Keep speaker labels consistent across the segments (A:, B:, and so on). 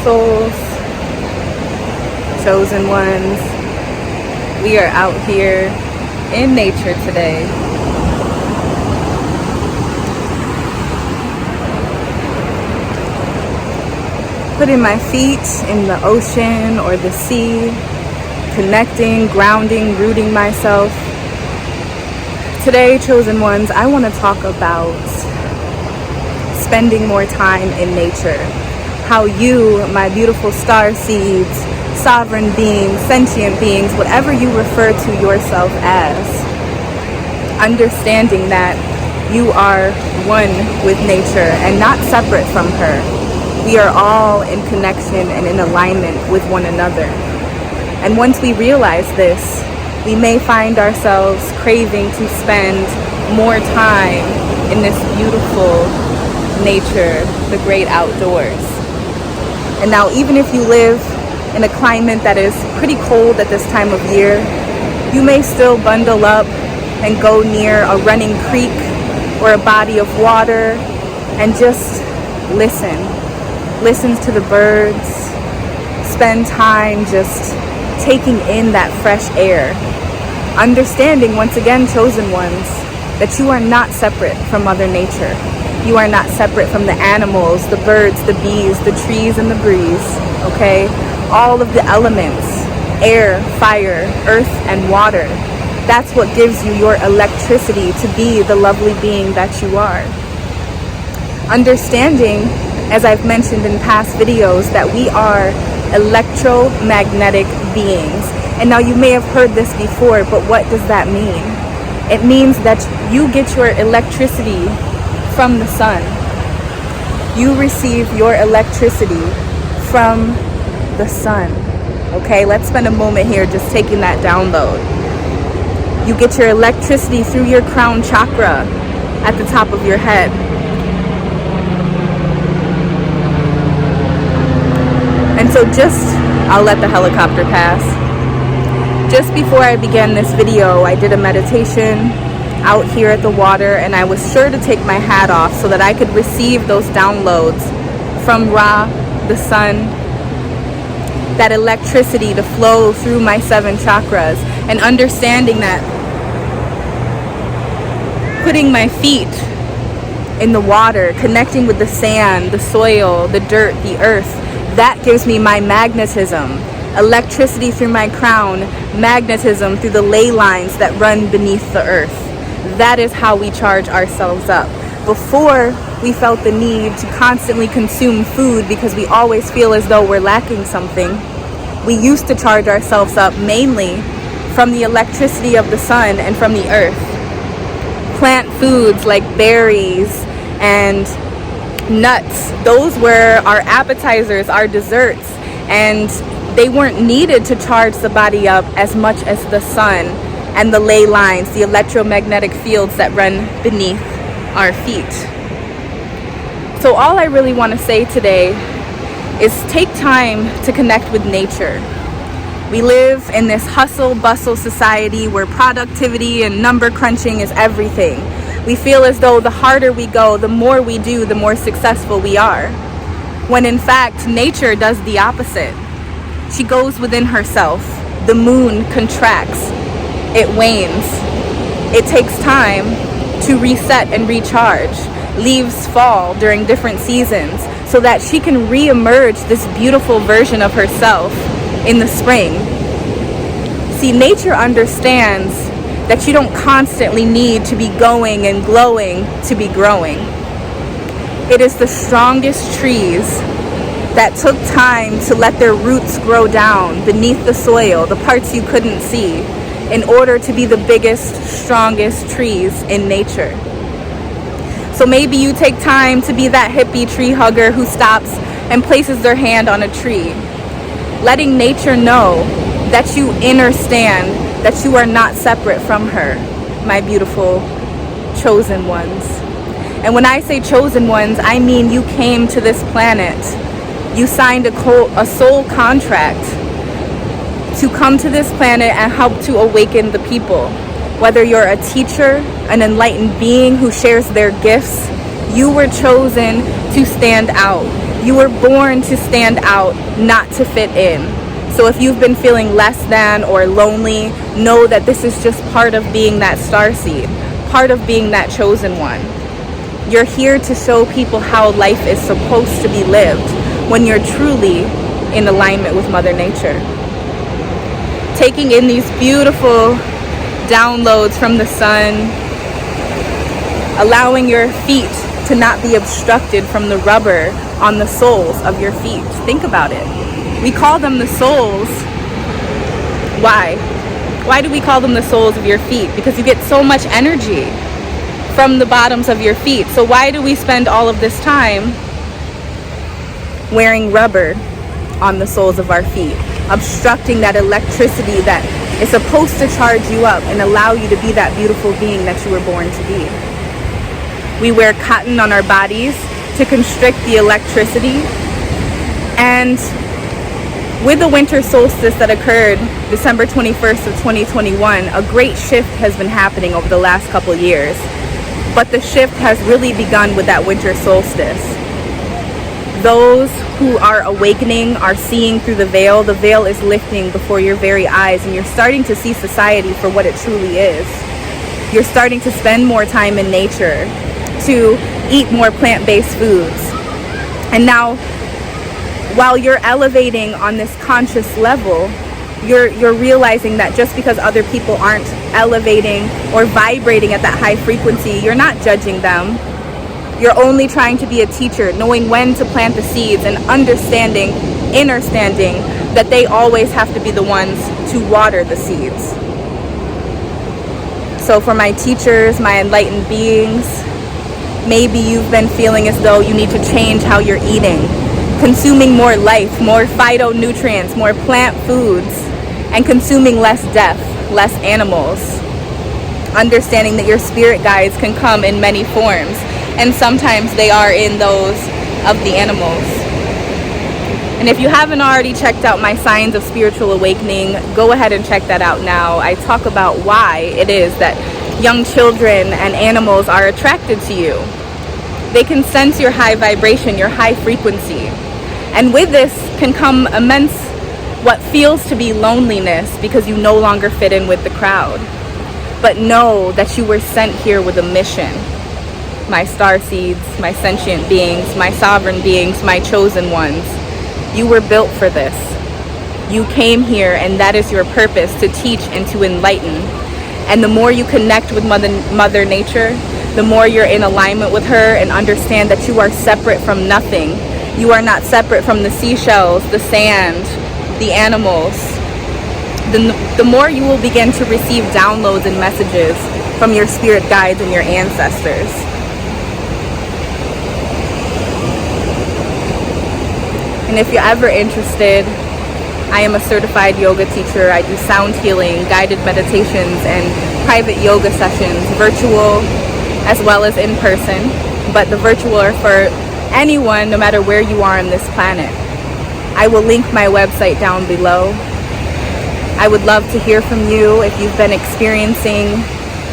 A: souls, chosen ones. We are out here in nature today. Putting my feet in the ocean or the sea, connecting, grounding, rooting myself. Today, chosen ones, I want to talk about spending more time in nature. How you, my beautiful star seeds, sovereign beings, sentient beings, whatever you refer to yourself as, understanding that you are one with nature and not separate from her. We are all in connection and in alignment with one another. And once we realize this, we may find ourselves craving to spend more time in this beautiful nature, the great outdoors. And now, even if you live in a climate that is pretty cold at this time of year, you may still bundle up and go near a running creek or a body of water and just listen. Listen to the birds, spend time just taking in that fresh air. Understanding, once again, chosen ones, that you are not separate from Mother Nature. You are not separate from the animals, the birds, the bees, the trees, and the breeze, okay? All of the elements, air, fire, earth, and water. That's what gives you your electricity to be the lovely being that you are. Understanding, as I've mentioned in past videos, that we are electromagnetic beings. And now you may have heard this before, but what does that mean? It means that you get your electricity from the sun. You receive your electricity from the sun. Okay, let's spend a moment here just taking that download. You get your electricity through your crown chakra at the top of your head. And so I'll let the helicopter pass. Just before I began this video, I did a meditation out here at the water, and I was sure to take my hat off so that I could receive those downloads from Ra, the sun, that electricity to flow through my 7 chakras, and understanding that putting my feet in the water, connecting with the sand, the soil, the dirt, the earth, that gives me my magnetism. Electricity through my crown, magnetism through the ley lines that run beneath the earth. That is how we charge ourselves up. Before, we felt the need to constantly consume food because we always feel as though we're lacking something. We used to charge ourselves up mainly from the electricity of the sun and from the earth. Plant foods like berries and nuts, those were our appetizers, our desserts, and they weren't needed to charge the body up as much as the sun and the ley lines, the electromagnetic fields that run beneath our feet. So all I really want to say today is take time to connect with nature. We live in this hustle bustle society where productivity and number crunching is everything. We feel as though the harder we go, the more we do, the more successful we are. When in fact, nature does the opposite. She goes within herself. The moon contracts. It wanes. It takes time to reset and recharge. Leaves fall during different seasons so that she can re-emerge this beautiful version of herself in the spring. See, nature understands that you don't constantly need to be going and glowing to be growing. It is the strongest trees that took time to let their roots grow down beneath the soil, the parts you couldn't see, in order to be the biggest, strongest trees in nature. So maybe you take time to be that hippie tree hugger who stops and places their hand on a tree, letting nature know that you understand that you are not separate from her, my beautiful chosen ones. And when I say chosen ones, I mean you came to this planet. You signed a soul contract to come to this planet and help to awaken the people. Whether you're a teacher, an enlightened being who shares their gifts, you were chosen to stand out. You were born to stand out, not to fit in. So if you've been feeling less than or lonely, know that this is just part of being that starseed, part of being that chosen one. You're here to show people how life is supposed to be lived when you're truly in alignment with Mother Nature. Taking in these beautiful downloads from the sun, allowing your feet to not be obstructed from the rubber on the soles of your feet. Think about it. We call them the soles. Why? Why do we call them the soles of your feet? Because you get so much energy from the bottoms of your feet. So why do we spend all of this time wearing rubber on the soles of our feet, obstructing that electricity that is supposed to charge you up and allow you to be that beautiful being that you were born to be? We wear cotton on our bodies to constrict the electricity. And with the winter solstice that occurred December 21st of 2021, a great shift has been happening over the last couple years. But the shift has really begun with that winter solstice. Those who are awakening are seeing through the veil. The veil is lifting before your very eyes, and you're starting to see society for what it truly is. You're starting to spend more time in nature, to eat more plant-based foods. And now, while you're elevating on this conscious level, you're realizing that just because other people aren't elevating or vibrating at that high frequency, you're not judging them. You're only trying to be a teacher, knowing when to plant the seeds and understanding that they always have to be the ones to water the seeds. So for my teachers, my enlightened beings, maybe you've been feeling as though you need to change how you're eating, consuming more life, more phytonutrients, more plant foods, and consuming less death, less animals. Understanding that your spirit guides can come in many forms, and sometimes they are in those of the animals. And if you haven't already checked out my Signs of Spiritual Awakening, go ahead and check that out now. I talk about why it is that young children and animals are attracted to you. They can sense your high vibration, your high frequency. And with this can come immense what feels to be loneliness because you no longer fit in with the crowd. But know that you were sent here with a mission. My star seeds, my sentient beings, my sovereign beings, my chosen ones. You were built for this. You came here, and that is your purpose, to teach and to enlighten. And the more you connect with Mother Nature, the more you're in alignment with her and understand that you are separate from nothing. You are not separate from the seashells, the sand, the animals. The more you will begin to receive downloads and messages from your spirit guides and your ancestors. And if you're ever interested, I am a certified yoga teacher. I do sound healing, guided meditations, and private yoga sessions, virtual as well as in person. But the virtual are for anyone, no matter where you are on this planet. I will link my website down below. I would love to hear from you if you've been experiencing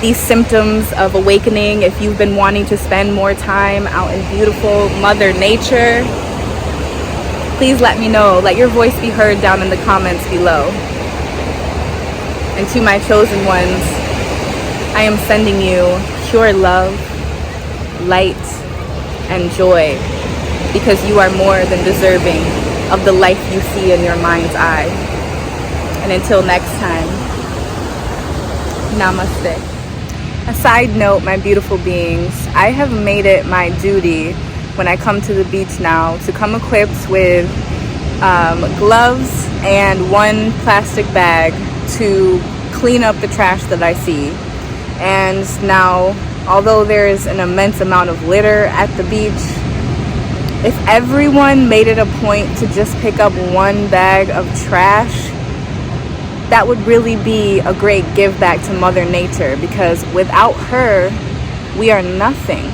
A: these symptoms of awakening, if you've been wanting to spend more time out in beautiful Mother Nature. Please let me know. Let your voice be heard down in the comments below. And to my chosen ones, I am sending you pure love, light, and joy, because you are more than deserving of the life you see in your mind's eye. And until next time, namaste. A side note, my beautiful beings, I have made it my duty when I come to the beach now to come equipped with gloves and one plastic bag to clean up the trash that I see. And now, although there is an immense amount of litter at the beach, if everyone made it a point to just pick up one bag of trash, that would really be a great give back to Mother Nature, because without her, we are nothing,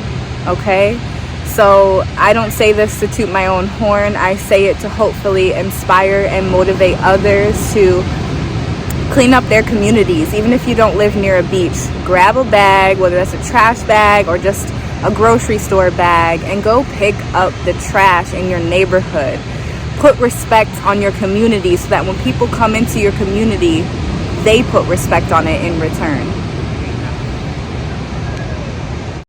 A: okay? So I don't say this to toot my own horn. I say it to hopefully inspire and motivate others to clean up their communities. Even if you don't live near a beach, grab a bag, whether that's a trash bag or just a grocery store bag and go pick up the trash in your neighborhood. Put respect on your community so that when people come into your community, they put respect on it in return.